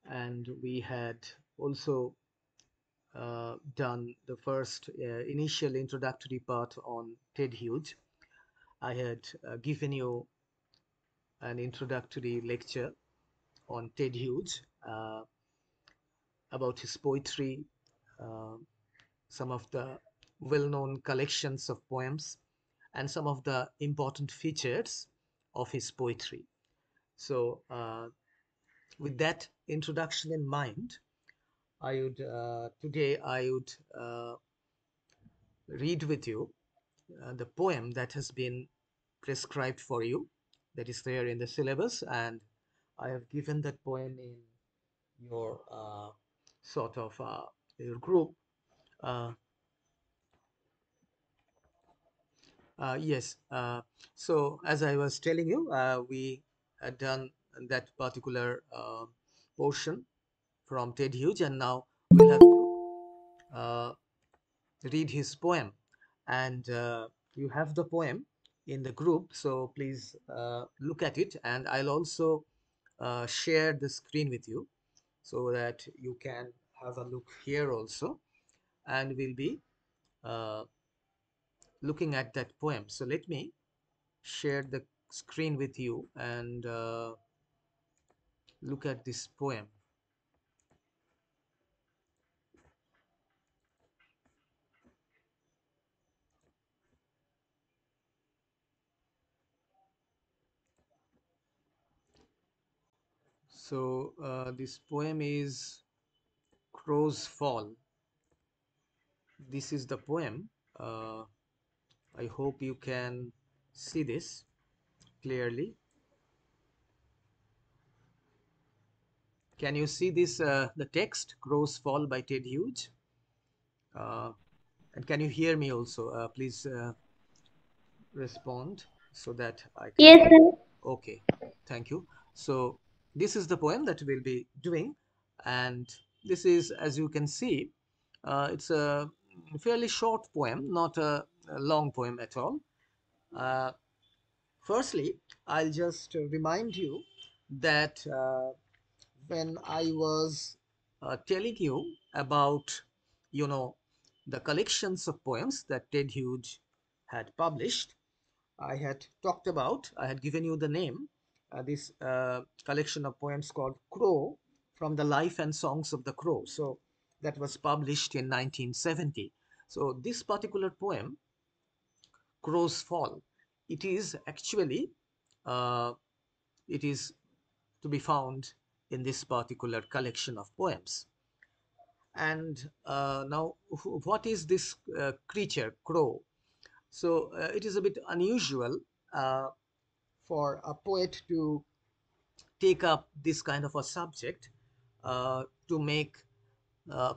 and we had also done the first initial introductory part on Ted Hughes. I had given you an introductory lecture on Ted Hughes about his poetry, uh, some of the well-known collections of poems, and some of the important features of his poetry. So, with that introduction in mind, I would today I would read with you the poem that has been prescribed for you, that is there in the syllabus, and I have given that poem in your sort of your group. Uh, yes. So as I was telling you, we had done that particular portion from Ted Hughes, and now we'll have to read his poem. And you have the poem in the group, so please look at it, and I'll also share the screen with you so that you can have a look here also, and we'll be uh, looking at that poem. So let me share the screen with you and look at this poem. So this poem is Crow's Fall. This is the poem. Uh, I hope you can see this clearly. Can you see this, the text, Crow's Fall by Ted Hughes? Uh, and can you hear me also? Please respond so that I can. Yes, sir. Okay, thank you. So this is the poem that we'll be doing, and this is, as you can see, it's a fairly short poem, not a long poem at all. Uh, Firstly, I'll just remind you that when I was telling you about, you know, the collections of poems that Ted Hughes had published, I had given you the name, this collection of poems called Crow, from the Life and Songs of the Crow. So that was published in 1970. So this particular poem, Crow's Fall, it is actually, uh, it is to be found in this particular collection of poems. And now, what is this creature, crow? So it is a bit unusual uh, for a poet to take up this kind of a subject, to make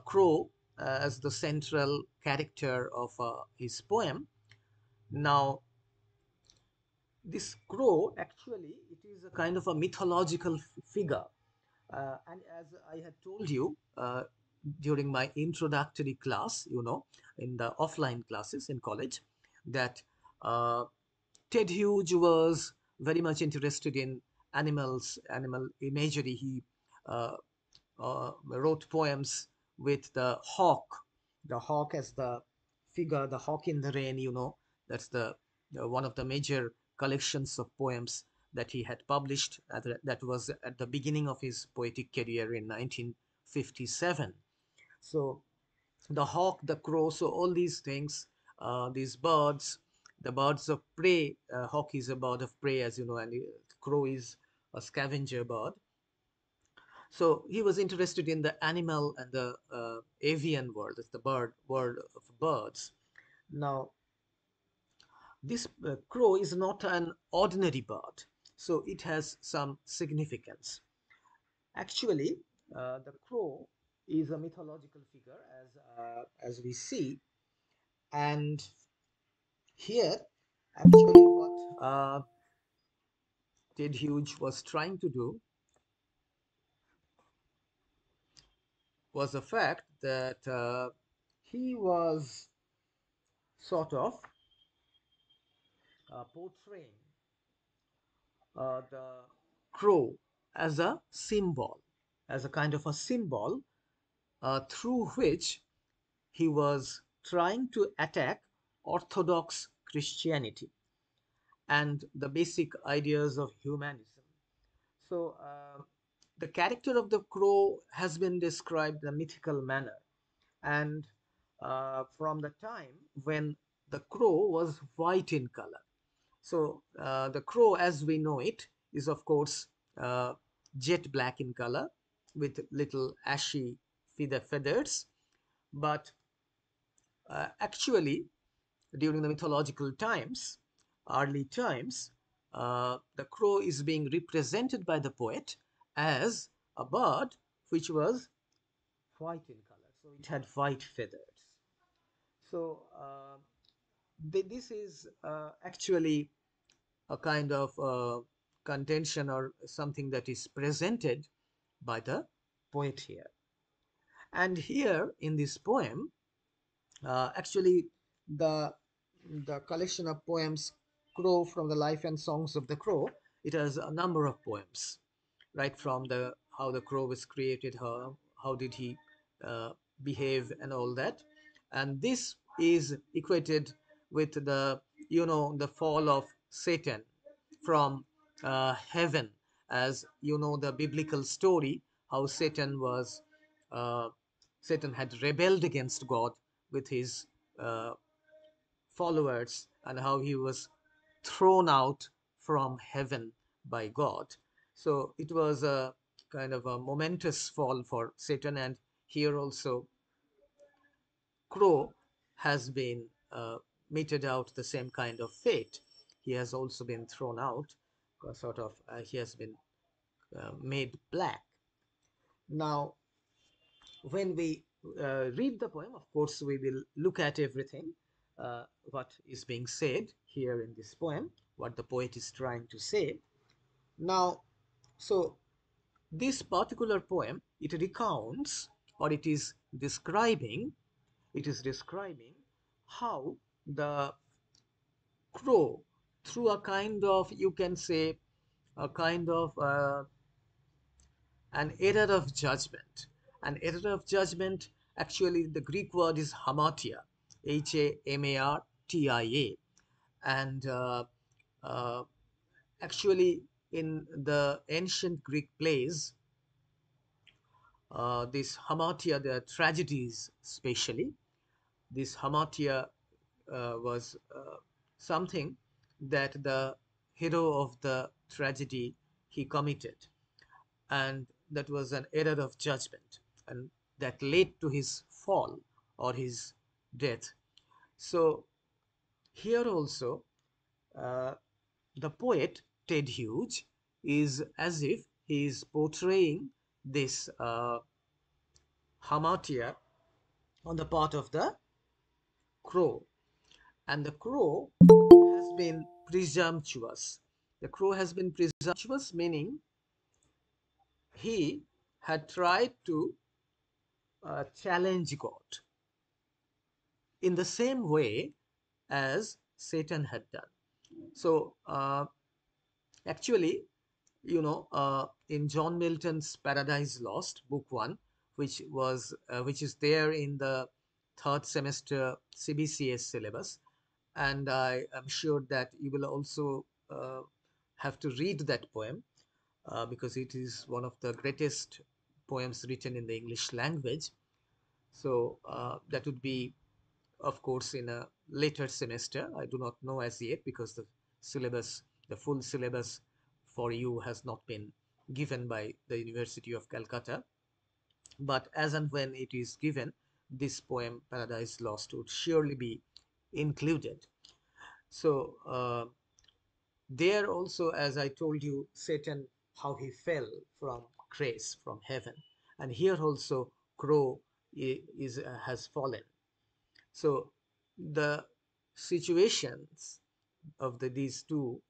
crow as the central character of his poem. Now, this crow, actually, it is a kind of a mythological figure. And as I had told you during my introductory class, in the offline classes in college, that uh, Ted Hughes was very much interested in animals, animal imagery. He uh, wrote poems with the hawk as the figure, the hawk in the rain. That's the one of the major collections of poems that he had published. That was at the beginning of his poetic career in 1957. So the hawk, the crow, so all these things, these birds, the birds of prey. Hawk is a bird of prey, as you know, and crow is a scavenger bird. So he was interested in the animal and the avian world, that's the world of birds. Now, this crow is not an ordinary bird, so it has some significance. Actually, the crow is a mythological figure, as we see, and here, actually, what Ted Hughes was trying to do was the fact that he was sort of portraying the crow as a symbol. as a kind of a symbol through which he was trying to attack Orthodox Christianity and the basic ideas of humanism. So, the character of the crow has been described in a mythical manner, and from the time when the crow was white in color. So, the crow, as we know it, is of course uh, jet black in color with little ashy feathers, but actually, during the mythological times, early times, the crow is being represented by the poet as a bird which was white in color. So it had white feathers. So this is actually a kind of contention or something that is presented by the poet here. And here in this poem, actually, the collection of poems Crow from the Life and Songs of the Crow, it has a number of poems, right from the how the crow was created, how did he uh, behave and all that, and this is equated with the the fall of Satan from heaven, as you know the biblical story how uh, Satan had rebelled against God with his uh, followers, and how he was thrown out from heaven by God. So it was a kind of a momentous fall for Satan, and here also Crow has been meted out the same kind of fate. He has also been thrown out, sort of, he has been made black. Now, when we read the poem, of course, we will look at everything what is being said here in this poem, what the poet is trying to say. Now, so this particular poem, it recounts or it is describing how the crow, through a kind of, you can say, a kind of an error of judgment. An error of judgment, actually, the Greek word is hamartia, Hamartia. And uh, actually, in the ancient Greek plays, this hamartia, the tragedies especially, this hamartia was something that the hero of the tragedy he committed, and that was an error of judgment, and that led to his fall or his death. So here also, uh, the poet Ted Hughes is as if he is portraying this hamartia on the part of the crow, and the crow has been presumptuous. The crow has been presumptuous, meaning he had tried to challenge God in the same way as Satan had done. So, actually, in John Milton's Paradise Lost, Book One, which is there in the third semester CBCS syllabus, and I am sure that you will also have to read that poem because it is one of the greatest poems written in the English language. So that would be, of course, in a later semester. I do not know as yet because the full syllabus for you has not been given by the University of Calcutta. But as and when it is given, this poem, Paradise Lost, would surely be included. So, there also, as I told you, Satan, how he fell from grace, from heaven. And here also, Crow has fallen. So the situations of these two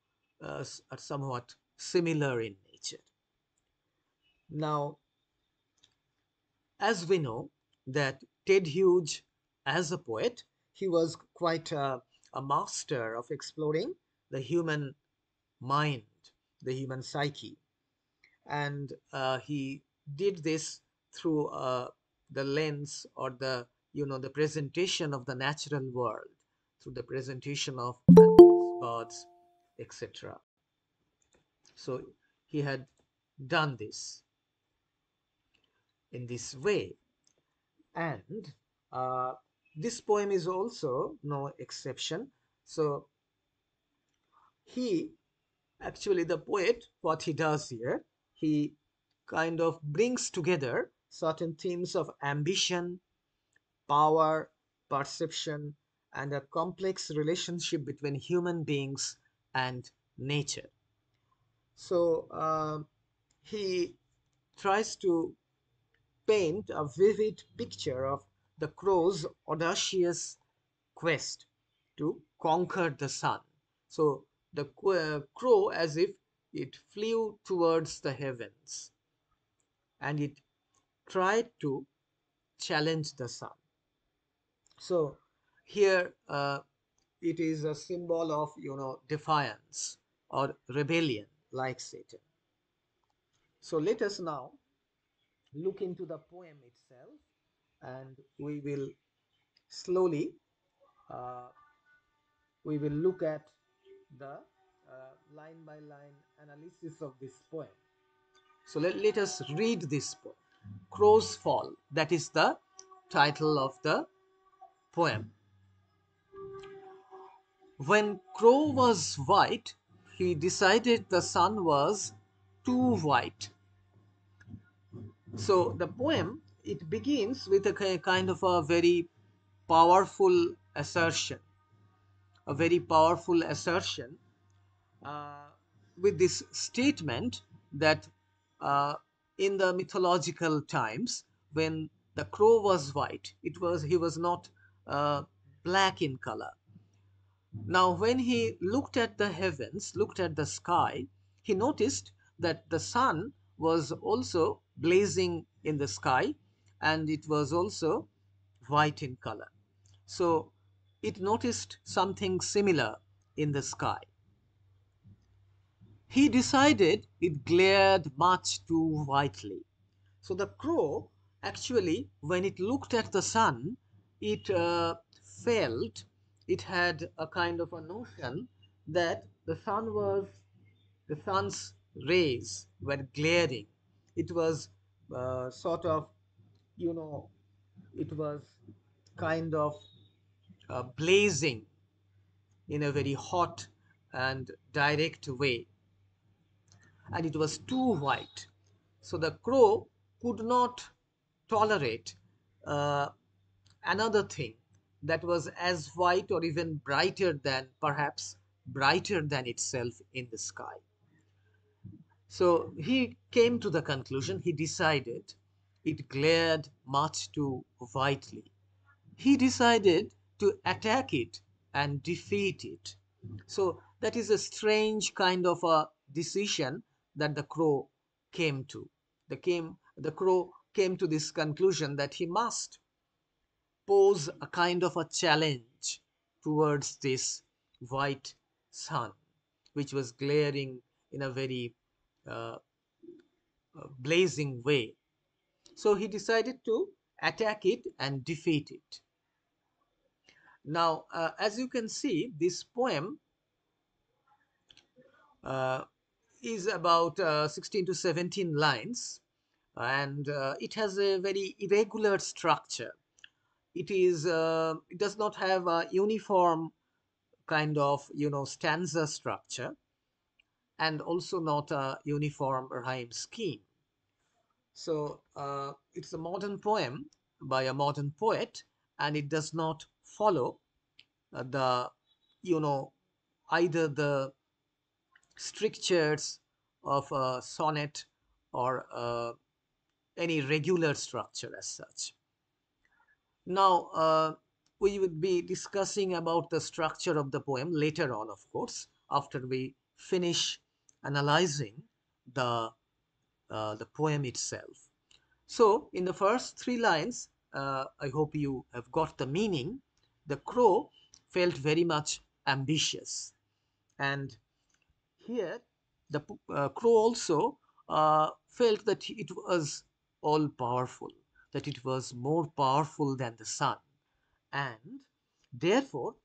are somewhat similar in nature. Now, as we know that Ted Hughes, as a poet, he was quite a master of exploring the human mind, the human psyche, and he did this through the lens or the presentation of the natural world, through the presentation of animals, birds, etc. So he had done this in this way. And uh, this poem is also no exception. So he actually, the poet, what he does here, he kind of brings together certain themes of ambition, power, perception, and a complex relationship between human beings and nature. So he tries to paint a vivid picture of the crow's audacious quest to conquer the sun. So the crow, as if it flew towards the heavens and it tried to challenge the sun. So here it is a symbol of defiance or rebellion, like Satan. So let us now look into the poem itself, and slowly uh, we will look at the line by line analysis of this poem. So let us read this poem. Crow's Fall, that is the title of the poem. When Crow was white, he decided the sun was too white. So the poem, it begins with a kind of a very powerful assertion, a very powerful assertion uh, with this statement that in the mythological times, when the crow was white, he was not black in color. Now, when he looked at the heavens, looked at the sky, he noticed that the sun was also blazing in the sky, and it was also white in color. So it noticed something similar in the sky. He decided it glared much too whitely. So the crow, actually, when it looked at the sun, it felt, it had a kind of a notion that the sun's rays were glaring. It was sort of, you know, it was kind of blazing in a very hot and direct way, and it was too white. So the crow could not tolerate uh, another thing that was as white or even brighter than, perhaps brighter than itself in the sky. So he came to the conclusion, he decided it glared much too whitely. He decided to attack it and defeat it. So that is a strange kind of a decision that the crow came to. The crow came to this conclusion that he must pose a kind of a challenge towards this white sun, which was glaring in a very uh, blazing way. So he decided to attack it and defeat it. Now, as you can see, this poem uh, is about 16 to 17 lines, and it has a very irregular structure. It does not have a uniform kind of stanza structure, and also not a uniform rhyme scheme. So it's a modern poem by a modern poet, and it does not follow the you know either the strictures of a sonnet or any regular structure as such. Now, we would be discussing about the structure of the poem later on, of course, after we finish analyzing the the poem itself. So, in the first three lines, I hope you have got the meaning. The crow felt very much ambitious, and here the crow also felt that it was all powerful, that it was more powerful than the sun, and therefore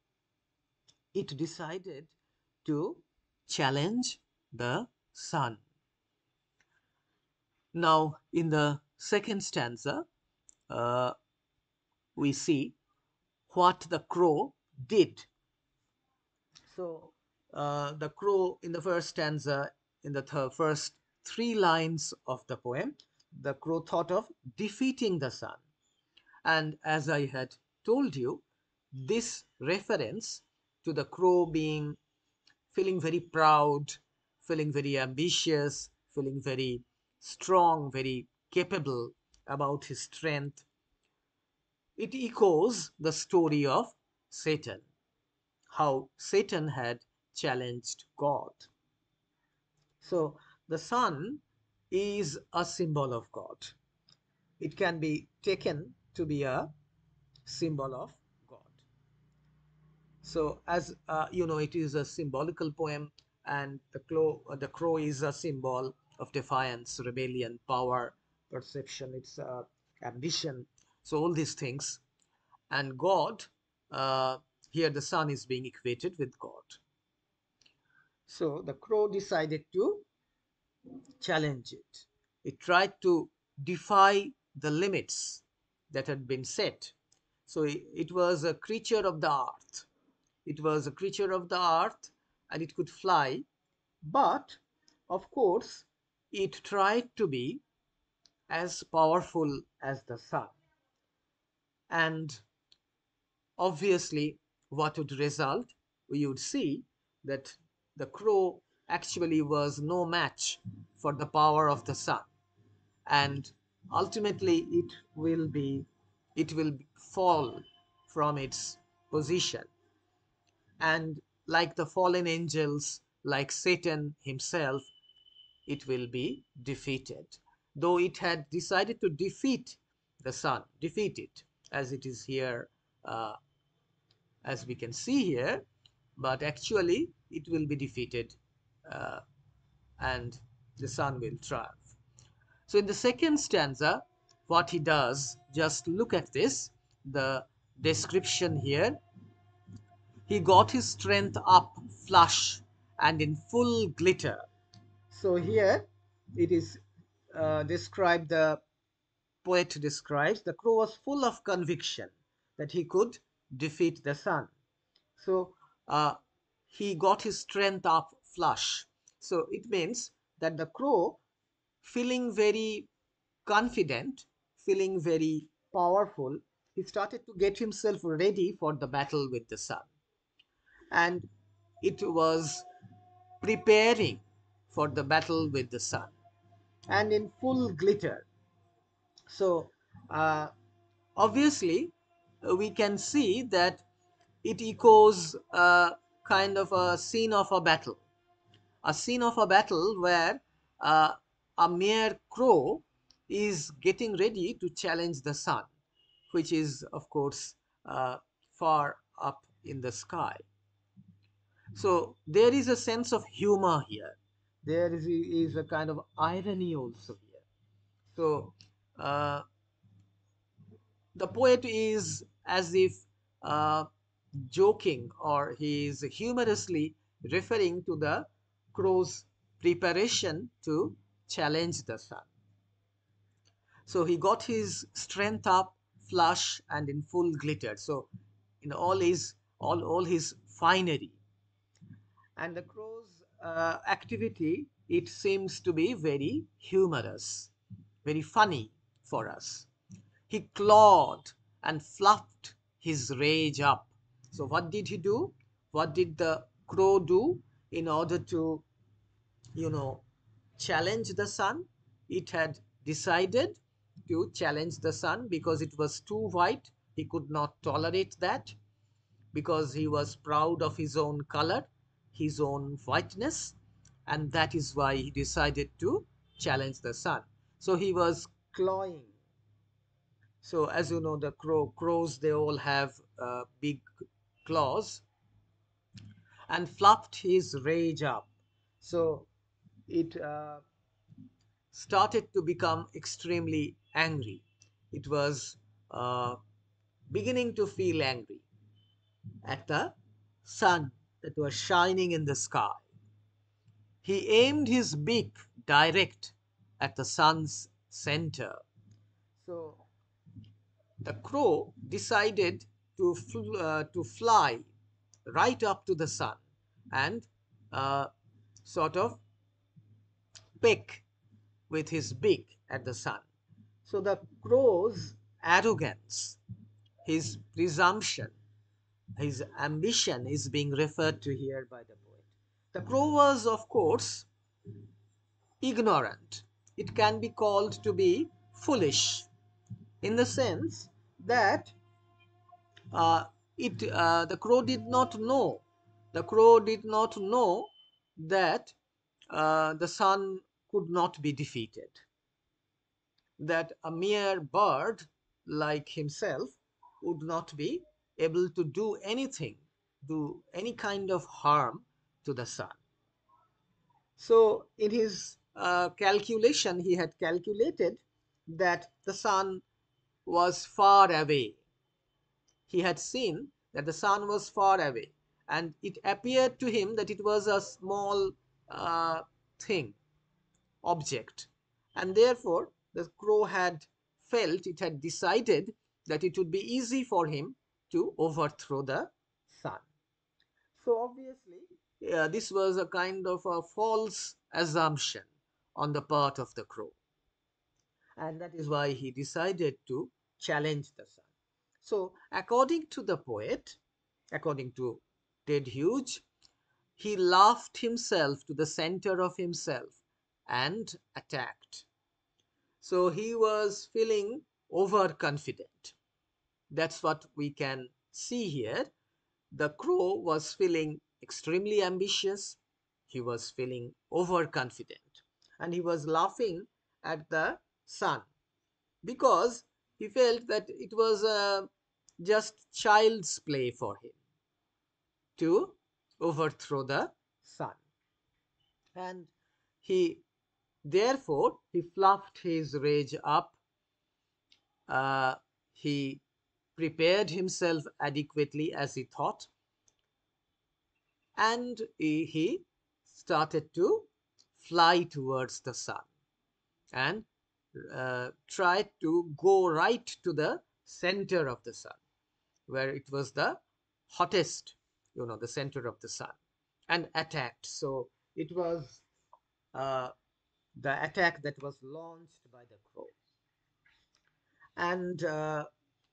it decided to challenge the sun. Now, in the second stanza, uh, we see what the crow did. So, the crow in the first stanza, in the first three lines of the poem, the crow thought of defeating the sun. And as I had told you, this reference to the crow being feeling very proud, feeling very ambitious, feeling very strong, very capable about his strength, it echoes the story of Satan, how Satan had challenged God. So the sun is a symbol of God. It can be taken to be a symbol of God. So as you know, it is a symbolical poem, and the crow is a symbol of defiance, rebellion, power, perception. It's ambition. So all these things, and God. Uh, Here, the sun is being equated with God. So the crow decided to challenge it. It tried to defy the limits that had been set. So it was a creature of the earth. It was a creature of the earth, and it could fly, but of course, it tried to be as powerful as the sun. And obviously, what would result? We would see that the crow actually was no match for the power of the sun, and ultimately it will fall from its position, and like the fallen angels, like Satan himself, it will be defeated. Though it had decided to defeat the sun, defeat it, as it is here, uh, as we can see here, but actually it will be defeated, uh, and the sun will triumph. So in the second stanza, what he does, just look at this, the description here. He got his strength up, flush, and in full glitter. So here it is described, the poet describes the crow was full of conviction that he could defeat the sun. So uh, he got his strength up, flush. So it means that the crow, feeling very confident, feeling very powerful, he started to get himself ready for the battle with the sun. And it was preparing for the battle with the sun, and in full glitter. So, uh, obviously, we can see that it echoes a kind of a scene of a scene of a battle where uh, a mere crow is getting ready to challenge the sun, which is, of course, far up in the sky. So there is a sense of humor here. There is a kind of irony also here. So uh, the poet is as if uh, joking, or he is humorously referring to the crow's preparation to challenge the sun. So he got his strength up, flush, and in full glitter. So in all his finery. And the crow's activity, it seems to be very humorous, very funny for us. He clawed and fluffed his rage up. So what did he do? What did the crow do in order to, you know, challenge the sun? It had decided to challenge the sun because it was too white. He could not tolerate that, because he was proud of his own color, his own whiteness, and that is why he decided to challenge the sun. So he was clawing. So as you know, the crows, they all have big claws, and fluffed his rage up. So it started to become extremely angry. It was uh, beginning to feel angry at the sun that was shining in the sky. He aimed his beak direct at the sun's center. So the crow decided to fly right up to the sun and uh, sort of peck with his beak at the sun. So the crow's arrogance, his presumption, his ambition is being referred to here by the poet. The crow was, of course, ignorant. It can be called to be foolish in the sense that uh, the crow did not know. The crow did not know that the sun could not be defeated, that a mere bird like himself would not be able to do anything, do any kind of harm to the sun. So, in his calculation, he had calculated that the sun was far away. He had seen that the sun was far away, and it appeared to him that it was a small uh, thing, object, and therefore the crow had felt, it had decided that it would be easy for him to overthrow the sun. So obviously, this was a kind of a false assumption on the part of the crow, and that is why he decided to challenge the sun. So, according to the poet, according to Ted Hughes, he laughed himself to the center of himself and attacked. So he was feeling overconfident. That's what we can see here. The crow was feeling extremely ambitious. He was feeling overconfident. And he was laughing at the sun because he felt that it was just child's play for him to overthrow the sun. And he therefore he fluffed his rage up. Uh, he prepared himself adequately as he thought, and he started to fly towards the sun and tried to go right to the center of the sun, where it was the hottest, the center of the sun, and attacked. So it was uh, the attack that was launched by the crow. And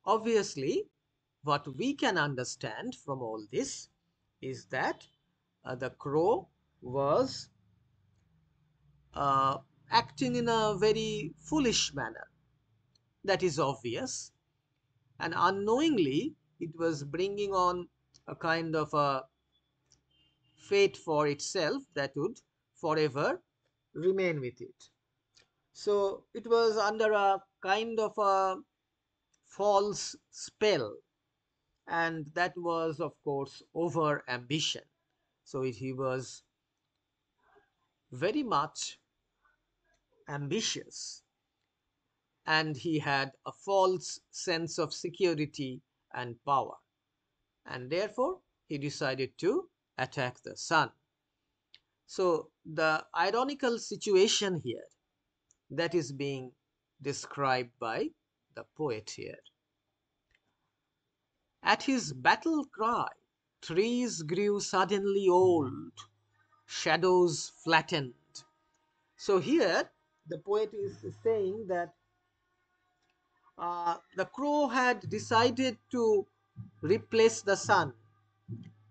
obviously, what we can understand from all this is that the crow was uh, acting in a very foolish manner. That is obvious. And unknowingly, it was bringing on a kind of a fate for itself that would forever remain with it. So it was under a kind of a false spell, and that was, of course, over ambition. So he was very much ambitious, and he had a false sense of security and power, and therefore he decided to attack the sun. So the ironical situation here that is being described by the poet here. At his battle cry, trees grew suddenly old, shadows flattened. So here the poet is saying that the crow had decided to replace the sun.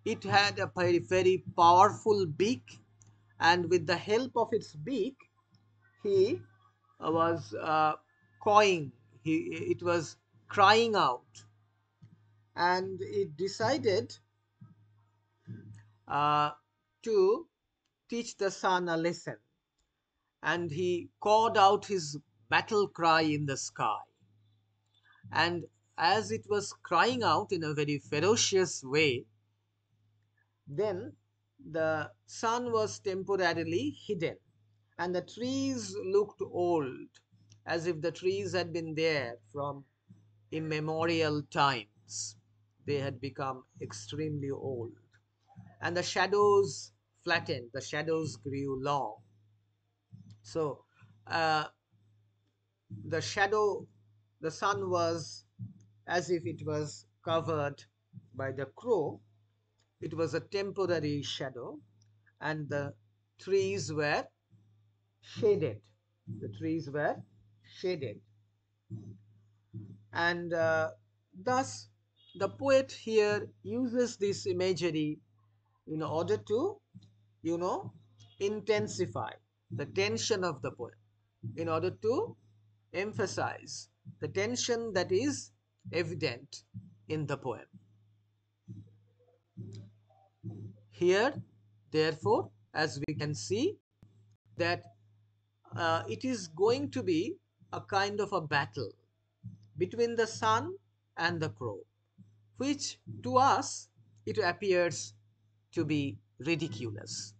It had a very, very powerful beak, and with the help of its beak, he was cawing. It was crying out, and it decided uh, to teach the sun a lesson. And he called out his battle cry in the sky. And as it was crying out in a very ferocious way, then the sun was temporarily hidden, and the trees looked old, as if the trees had been there from immemorial times. They had become extremely old, and the shadows flattened, the shadows grew long. So, uh, the shadow, the sun was as if it was covered by the crow. It was a temporary shadow, and the trees were shaded. The trees were shaded. And thus, the poet here uses this imagery in order to, you know, intensify the tension of the poem, in order to emphasize the tension that is evident in the poem. Here, therefore, as we can see, that it is going to be a kind of a battle between the sun and the crow, which to us it appears to be ridiculous.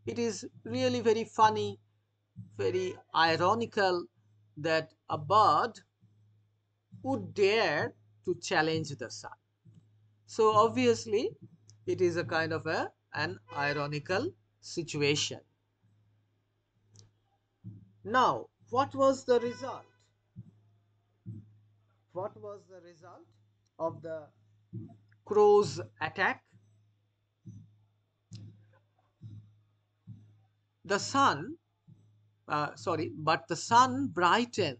It is really very funny, very ironical that a bird would dare to challenge the sun. So obviously, it is a kind of an ironical situation. Now, what was the result? What was the result of the crow's attack? The sun, but the sun brightened.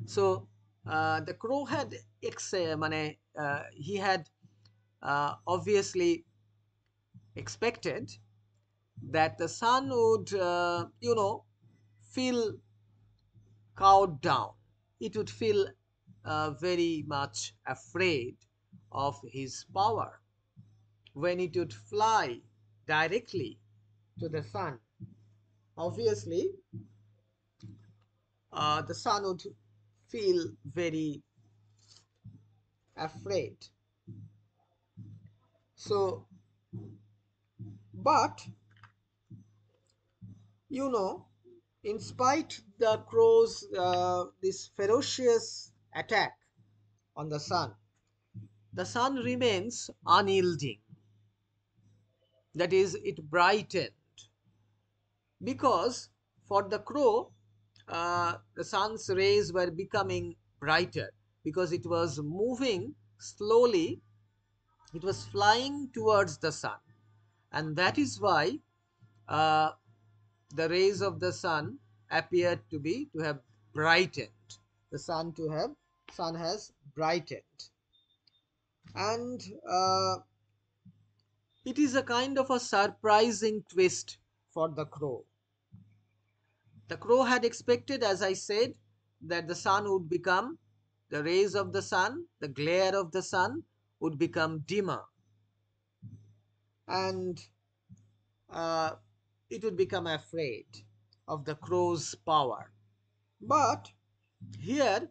So the crow had he had obviously expected that the sun would, feel cowed down. It would feel very much afraid of his power when it would fly directly to the sun. Obviously, the sun would feel very afraid. So, but you know, in spite the crow's this ferocious attack on the sun remains unyielding. That is, it brightened because for the crow, the sun's rays were becoming brighter because it was moving slowly. It was flying towards the sun, and that is why uh, the rays of the sun appeared to have brightened. The sun has brightened, and it is a kind of a surprising twist for the crow. The crow had expected, as I said, that the rays of the sun, the glare of the sun would become dimmer, and uh, it would become afraid of the crow's power. But here,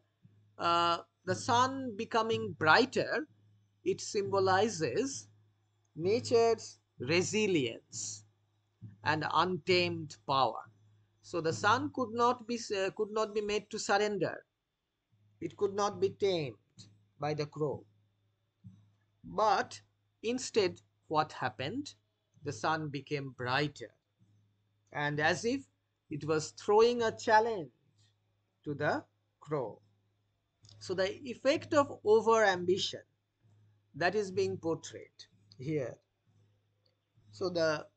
the sun becoming brighter, it symbolizes nature's resilience and untamed power. So the sun could not be made to surrender. It could not be tamed by the crow. But instead, what happened? The sun became brighter, and as if it was throwing a challenge to the crow. So the effect of over ambition that is being portrayed here. So the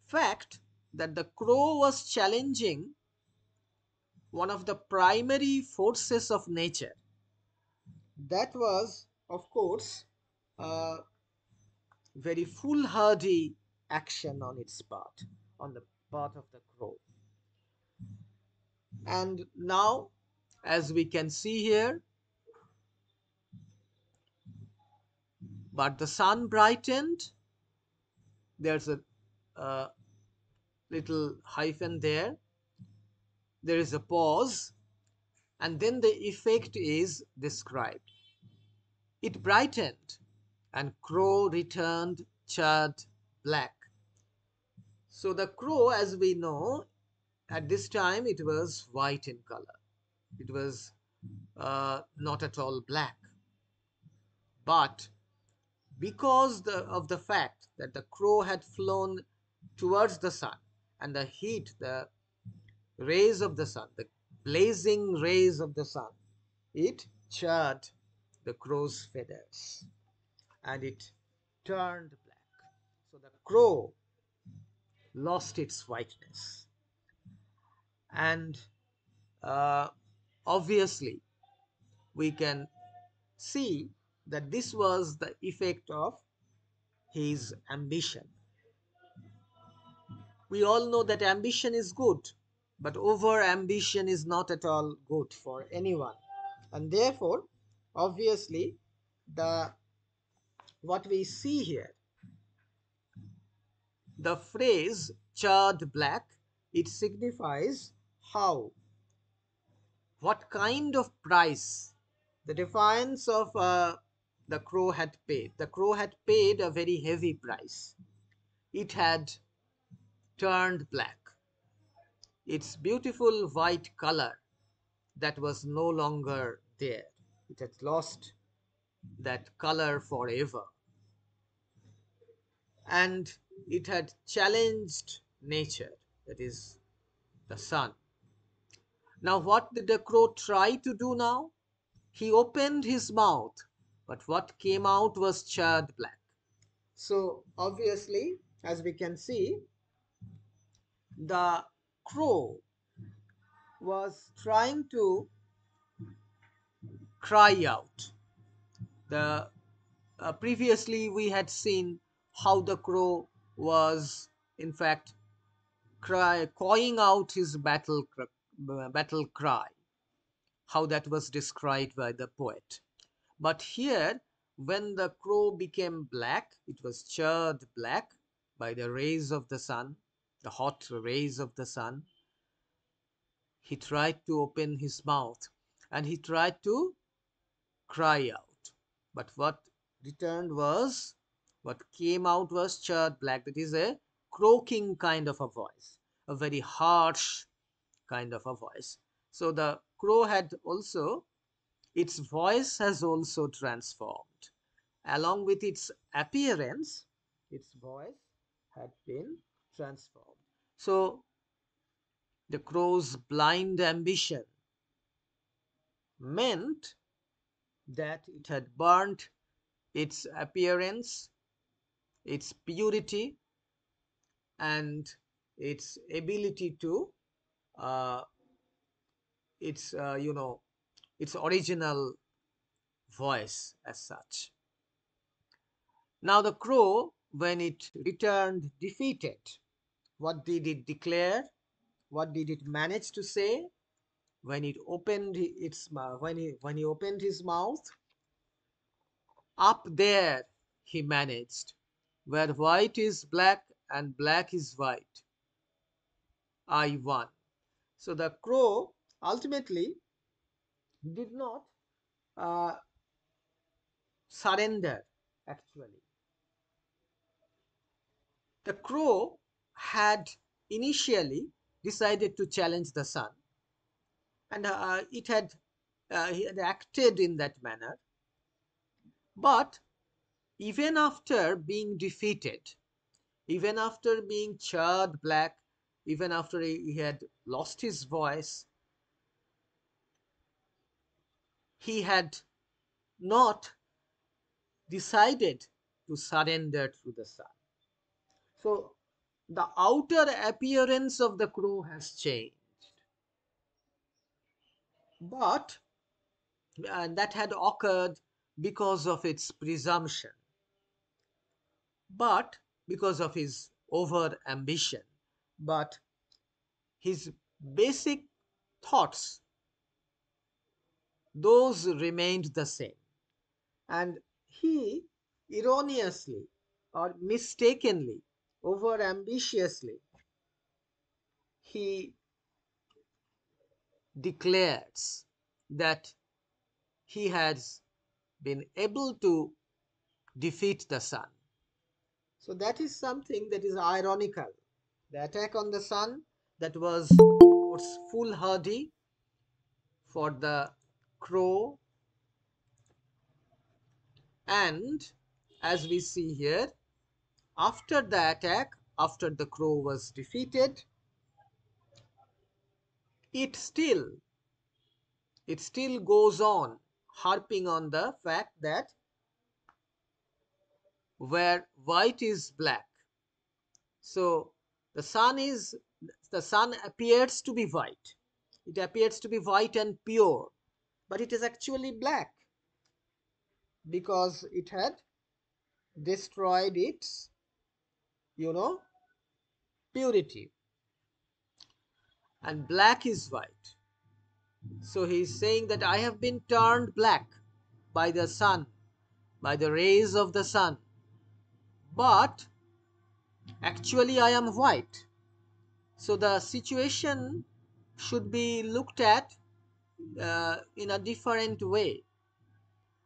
fact that the crow was challenging one of the primary forces of nature, that was, of course, a very foolhardy action on the part of the crow. And now, as we can see here, but the sun brightened. There's a little hyphen there. There is a pause, and then the effect is described. It brightened, and crow returned charred black. So the crow, as we know, At this time, it was white in color. It was not at all black. But because of the fact that the crow had flown towards the sun, and the heat, the rays of the sun, the blazing rays of the sun, it charred the crow's feathers and it turned black. So the crow lost its whiteness. And uh, obviously, we can see that this was the effect of his ambition. We all know that ambition is good, but over ambition is not at all good for anyone. And therefore, obviously, the what we see here, the phrase charred black, it signifies how, what kind of price the defiance of the crow had paid. The crow had paid a very heavy price. It had turned black. Its beautiful white color that was no longer there. It had lost that color forever. And it had challenged nature, that is, the sun. Now, what did the crow try to do now? He opened his mouth, but what came out was charred black. So, obviously, as we can see, the crow was trying to cry out. The Previously, we had seen how the crow was, in fact, cawing out his battle cry, how that was described by the poet. But here, when the crow became black, it was charred black by the rays of the sun, the hot rays of the sun. He tried to open his mouth and he tried to cry out. But what came out was charred black. That is a croaking kind of a voice, a very harsh kind of a voice. So the crow had also, its voice has also transformed. Along with its appearance, its voice had been transformed. So the crow's blind ambition meant that it had burnt its appearance, its purity, and its ability to, uh, its, its original voice as such. Now the crow, when it returned defeated, what did it declare? What did it manage to say? When it opened its when he opened his mouth, up there he managed, where white is black and black is white, I won. So the crow ultimately did not uh, surrender. Actually, the crow had initially decided to challenge the sun, and he had acted in that manner. But even after being defeated, even after being charred black, even after he had lost his voice, he had not decided to surrender to the sun. So the outer appearance of the crow has changed, but that had occurred because of its presumption, but because of his over ambition. But his basic thoughts, those remained the same. And he erroneously or mistakenly, over ambitiously, he declares that he has been able to defeat the sun. So that is something that is ironical. The attack on the sun, that was course, foolhardy for the crow, and as we see here, after the attack, after the crow was defeated, it still it still goes on harping on the fact that where white is black, so the sun is the sun appears to be white, it appears to be white and pure, but it is actually black because it had destroyed its you know purity, and black is white. So he is saying that I have been turned black by the sun, by the rays of the sun, but actually I am white. So the situation should be looked at in a different way.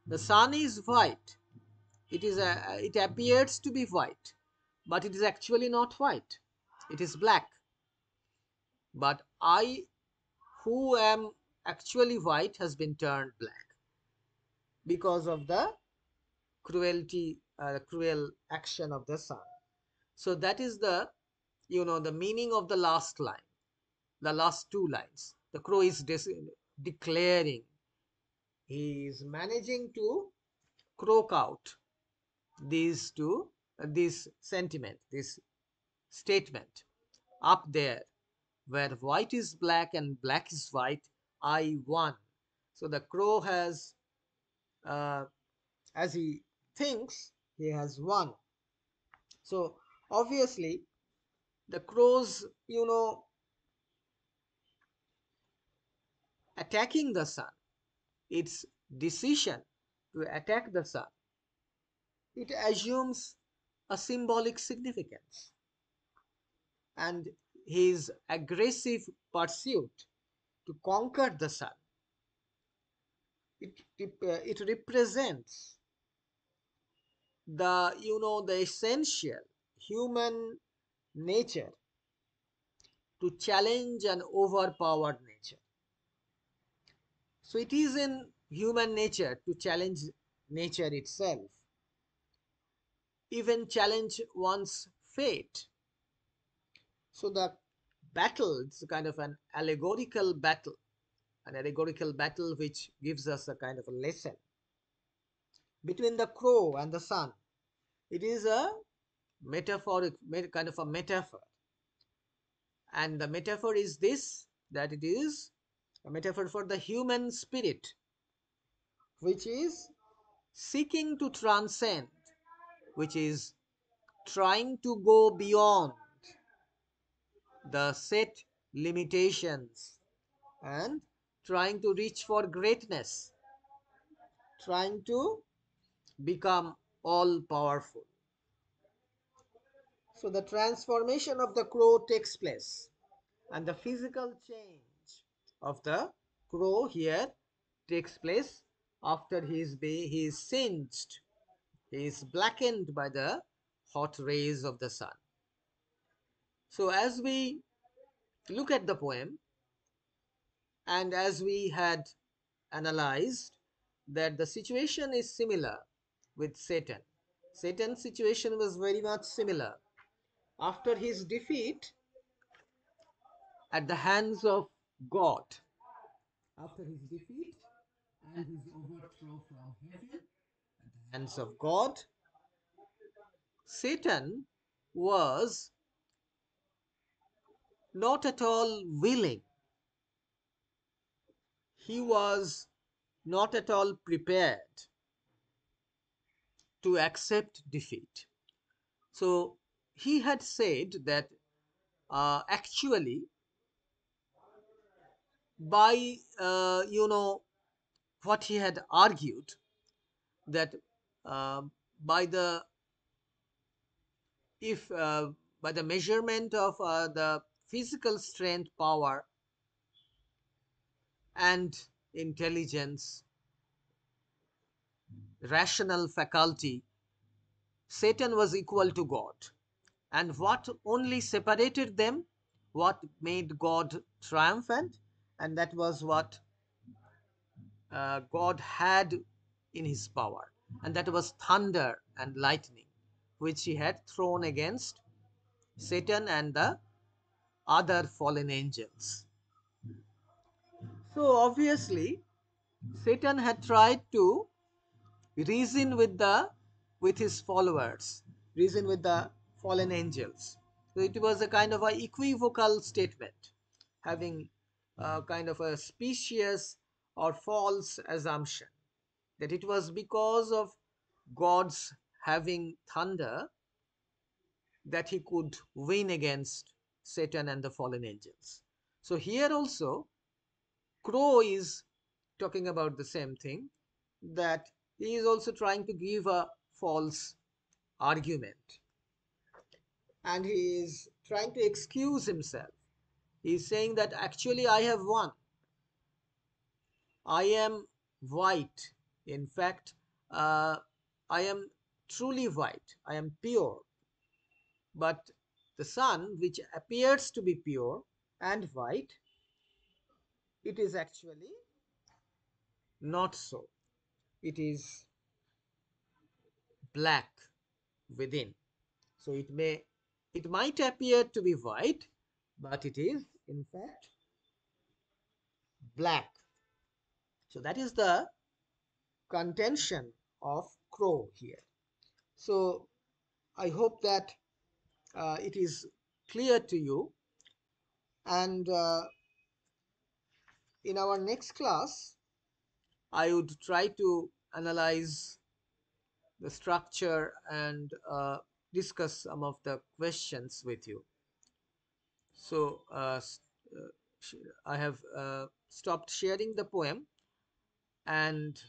The sun is white. It appears to be white, but it is actually not white. It is black. But I, who am actually white, has been turned black because of the cruel action of the sun. So that is the the meaning of the last line, the last two lines. The crow is declaring, he is managing to croak out these two, this sentiment, this statement. Up there, where white is black and black is white, I won. So the crow has, uh, as he thinks, he has won. So obviously, the crow's, attacking the sun, its decision to attack the sun, it assumes a symbolic significance. And his aggressive pursuit to conquer the sun, it represents the essential human nature to challenge an overpowered nature. So it is in human nature to challenge nature itself, even challenge one's fate. So the battle, it's a kind of an allegorical battle which gives us a kind of a lesson between the crow and the sun. It is a metaphoric kind of a metaphor, and the metaphor is this, that it is a metaphor for the human spirit, which is seeking to transcend, which is trying to go beyond the set limitations and trying to reach for greatness, trying to become all powerful. So the transformation of the crow takes place, and the physical change of the crow here takes place after he is singed, he is blackened by the hot rays of the sun. So as we look at the poem, and as we had analyzed, that the situation is similar with Satan. Satan's situation was very much similar. After his defeat at the hands of God, after his defeat and his overthrow from heaven at the hands of God, Satan was not at all willing, he was not at all prepared to accept defeat. So he had said that actually, by what he had argued, that uh, by the if by the measurement of the physical strength, power, and intelligence, rational faculty, Satan was equal to God. And what only separated them, what made God triumphant, and that was what God had in his power, and that was thunder and lightning, which he had thrown against Satan and the other fallen angels. So obviously, Satan had tried to reason with his followers, reason with the fallen angels. So it was a kind of a equivocal statement, having a kind of a specious or false assumption that it was because of God's having thunder that he could win against Satan and the fallen angels. So here also, Crow is talking about the same thing, that he is also trying to give a false argument, and he is trying to excuse himself. He is saying that actually I have won. I am white. In fact, I am truly white. I am pure. But the sun, which appears to be pure and white, it is actually not so. It is black within. So it might appear to be white, but it is in fact black. So that is the contention of Crow here. So I hope that it is clear to you. And in our next class, I would try to analyze the structure and discuss some of the questions with you. So I have stopped sharing the poem, and